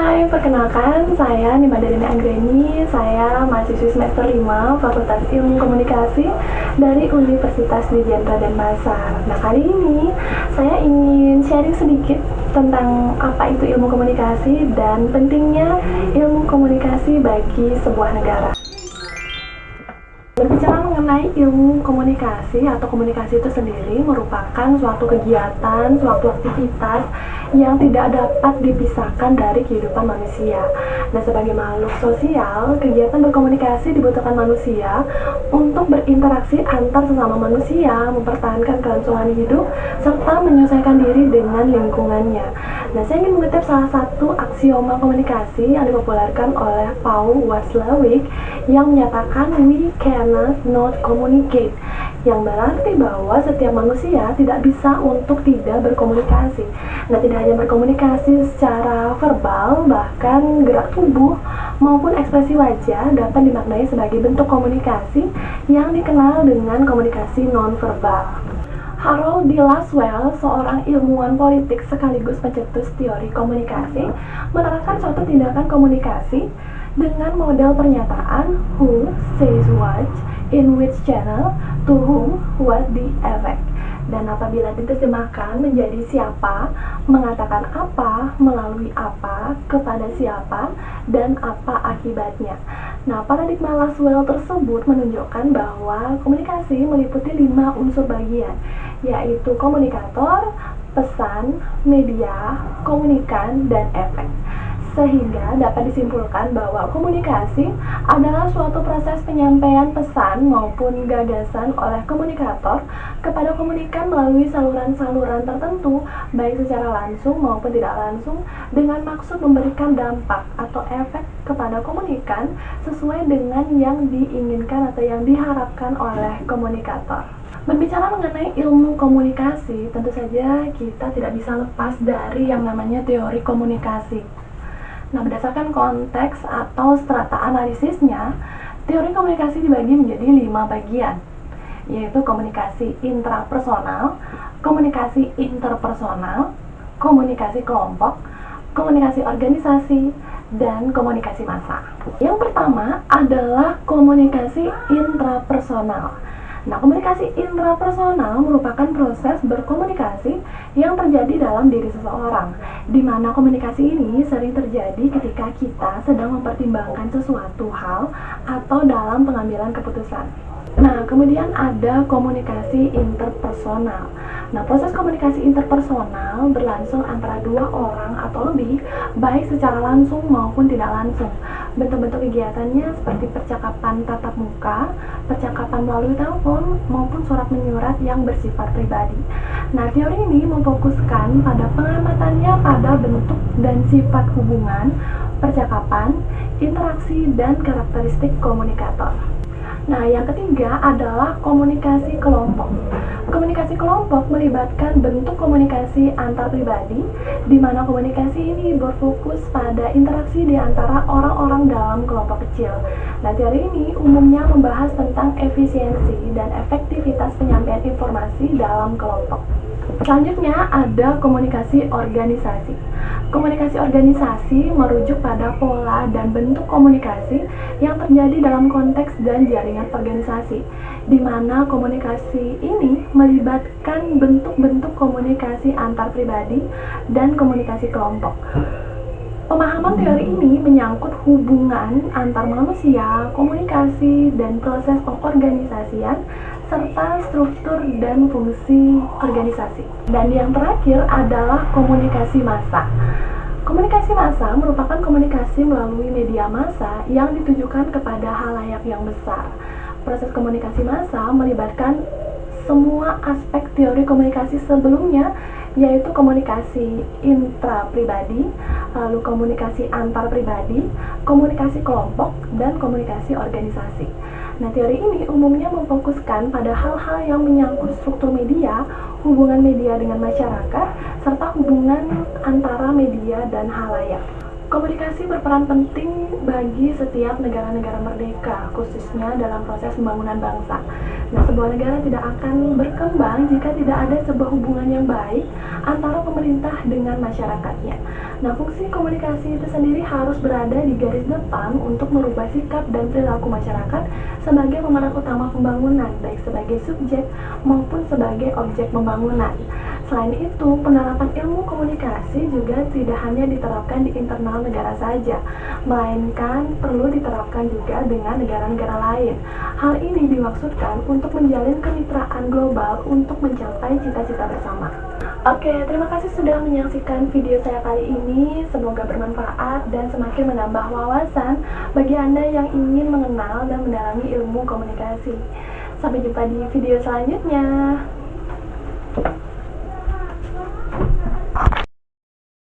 Hai, perkenalkan saya Nima Darini Anggreni. Saya mahasiswi semester 5 Fakultas Ilmu Komunikasi dari Universitas Widya Denpasar. Nah, kali ini saya ingin sharing sedikit tentang apa itu ilmu komunikasi dan pentingnya ilmu komunikasi bagi sebuah negara. Berbicara mengenai ilmu komunikasi atau komunikasi itu sendiri merupakan suatu kegiatan, suatu aktivitas yang tidak dapat dipisahkan dari kehidupan manusia. Nah, sebagai makhluk sosial, kegiatan berkomunikasi dibutuhkan manusia untuk berinteraksi antar sesama manusia, mempertahankan kelangsungan hidup, serta menyesuaikan diri dengan lingkungannya. Nah, saya ingin mengutip salah satu aksioma komunikasi yang dipopulerkan oleh Paul Watzlawick yang menyatakan we cannot not communicate, yang berarti bahwa setiap manusia tidak bisa untuk tidak berkomunikasi. Nah, tidak hanya berkomunikasi secara verbal, bahkan gerak tubuh maupun ekspresi wajah dapat dimaknai sebagai bentuk komunikasi yang dikenal dengan komunikasi nonverbal. Harold D. Laswell, seorang ilmuwan politik sekaligus pencetus teori komunikasi, menerangkan suatu tindakan komunikasi dengan model pernyataan who says what, in which channel, to whom, what the effect. Dan apabila diterjemahkan menjadi siapa, mengatakan apa, melalui apa, kepada siapa, dan apa akibatnya. Nah, paradigma Laswell tersebut menunjukkan bahwa komunikasi meliputi 5 unsur bagian, yaitu komunikator, pesan, media, komunikan, dan efek. Sehingga dapat disimpulkan bahwa komunikasi adalah suatu proses penyampaian pesan maupun gagasan oleh komunikator kepada komunikan melalui saluran-saluran tertentu, baik secara langsung maupun tidak langsung, dengan maksud memberikan dampak atau efek kepada komunikan sesuai dengan yang diinginkan atau yang diharapkan oleh komunikator. Berbicara mengenai ilmu komunikasi, tentu saja kita tidak bisa lepas dari yang namanya teori komunikasi. Nah, berdasarkan konteks atau strata analisisnya, teori komunikasi dibagi menjadi 5 bagian, yaitu komunikasi intrapersonal, komunikasi interpersonal, komunikasi kelompok, komunikasi organisasi, dan komunikasi massa. Yang pertama adalah komunikasi intrapersonal. Nah, komunikasi intrapersonal merupakan proses berkomunikasi yang terjadi dalam diri seseorang, di mana komunikasi ini sering terjadi ketika kita sedang mempertimbangkan sesuatu hal atau dalam pengambilan keputusan. Nah, kemudian ada komunikasi interpersonal. Nah, proses komunikasi interpersonal berlangsung antara 2 orang atau lebih, baik secara langsung maupun tidak langsung. Bentuk-bentuk kegiatannya seperti percakapan tatap muka, percakapan melalui telepon, maupun surat menyurat yang bersifat pribadi. Nah, teori ini memfokuskan pada pengamatannya pada bentuk dan sifat hubungan, percakapan, interaksi, dan karakteristik komunikator. Nah, yang ketiga adalah komunikasi kelompok. Komunikasi kelompok melibatkan bentuk komunikasi antar pribadi, di mana komunikasi ini berfokus pada interaksi di antara orang-orang dalam kelompok kecil. Nah, teori ini umumnya membahas tentang efisiensi dan efektivitas penyampaian informasi dalam kelompok. Selanjutnya ada komunikasi organisasi. Komunikasi organisasi merujuk pada pola dan bentuk komunikasi yang terjadi dalam konteks dan jaringan organisasi, di mana komunikasi ini melibatkan bentuk-bentuk komunikasi antar pribadi dan komunikasi kelompok. Pemahaman teori ini menyangkut hubungan antar manusia, komunikasi, dan proses pengorganisasian, serta struktur dan fungsi organisasi. Dan yang terakhir adalah komunikasi massa. Komunikasi massa merupakan komunikasi melalui media massa yang ditujukan kepada halayak yang besar. Proses komunikasi massa melibatkan semua aspek teori komunikasi sebelumnya, yaitu komunikasi intrapribadi, lalu komunikasi antar pribadi, komunikasi kelompok, dan komunikasi organisasi. Nah, teori ini umumnya memfokuskan pada hal-hal yang menyangkut struktur media, hubungan media dengan masyarakat, serta hubungan antara media dan halayak. Komunikasi berperan penting bagi setiap negara-negara merdeka, khususnya dalam proses pembangunan bangsa. Nah, sebuah negara tidak akan berkembang jika tidak ada sebuah hubungan yang baik antara pemerintah dengan masyarakatnya. Nah, fungsi komunikasi itu sendiri harus berada di garis depan untuk merubah sikap dan perilaku masyarakat sebagai pemeran utama pembangunan, baik sebagai subjek maupun sebagai objek pembangunan. Selain itu, penerapan ilmu komunikasi juga tidak hanya diterapkan di internal negara saja, melainkan perlu diterapkan juga dengan negara-negara lain. Hal ini dimaksudkan untuk menjalin kemitraan global untuk mencapai cita-cita bersama. Oke, terima kasih sudah menyaksikan video saya kali ini. Semoga bermanfaat dan semakin menambah wawasan bagi Anda yang ingin mengenal dan mendalami ilmu komunikasi. Sampai jumpa di video selanjutnya.